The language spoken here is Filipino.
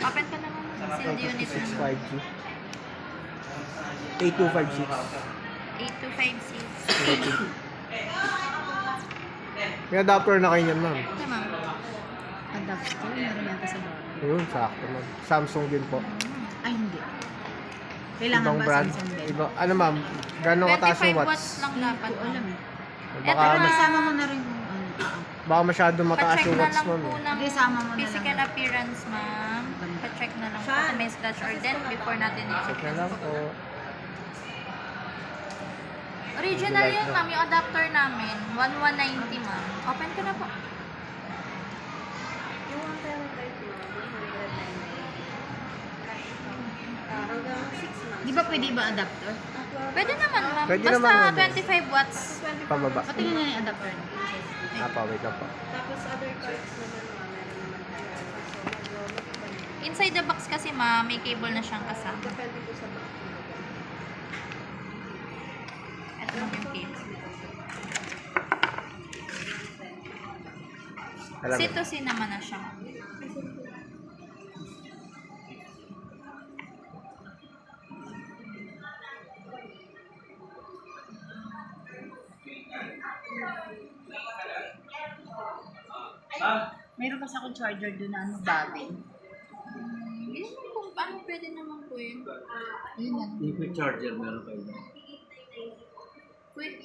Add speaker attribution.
Speaker 1: Open ko naman. Sealed unit
Speaker 2: 26
Speaker 1: naman.
Speaker 2: 5G. 8256.
Speaker 1: 8256.
Speaker 2: May adapter na kayo niyan, ma'am.
Speaker 1: Ito, ma'am.
Speaker 3: Adapter, meron yata sa bahay.
Speaker 2: Ayun, sakto, ma'am. Samsung din po.
Speaker 3: Ay, hindi. Kailangan
Speaker 2: Ibang
Speaker 3: ba
Speaker 2: brand.
Speaker 3: Samsung din?
Speaker 2: Iba, ano ma'am, gano'ng kataas
Speaker 1: 25
Speaker 2: yung
Speaker 1: watts
Speaker 2: watts?
Speaker 1: lang dapat.
Speaker 3: Hindi ko alam eh.
Speaker 2: Baka,
Speaker 1: Eto,
Speaker 2: mas,
Speaker 3: Isama mo na rin yung
Speaker 2: baka masyado mataas
Speaker 1: Pa-check
Speaker 2: yung
Speaker 1: na
Speaker 2: watts,
Speaker 1: lang
Speaker 2: ma'am.
Speaker 1: po
Speaker 2: eh.
Speaker 1: ng
Speaker 3: Sige, sama mo na
Speaker 1: physical
Speaker 3: lang.
Speaker 1: appearance, ma'am. Pa-check na lang po kung may scratch or dent before natin
Speaker 2: Check na lang po.
Speaker 1: Original yun, ma'am. Yung adapter namin. 1190, ma'am. Open ko na po.
Speaker 3: Di ba pwede ba adapter?
Speaker 1: Pwede naman, ma'am.
Speaker 2: Pwede
Speaker 1: Basta
Speaker 2: naman, ma'am.
Speaker 1: 25 watts.
Speaker 2: Pababa.
Speaker 3: Patingin na yung adapter.
Speaker 2: Wait lang po.
Speaker 4: Tapos other cards naman mga meron naman
Speaker 1: Inside the box kasi, ma'am, may cable na siyang kasama.
Speaker 4: depende po sa bank.
Speaker 1: Ito lang yung cable.
Speaker 2: Alam mo.
Speaker 1: C2C naman na siya, ma'am.
Speaker 3: Meron kasi akong charger doon na ano, Bobby.
Speaker 1: Yun kung paano pwede naman po yun.
Speaker 3: Yun yan.
Speaker 5: Liquid charger meron kayo.
Speaker 1: Pwede.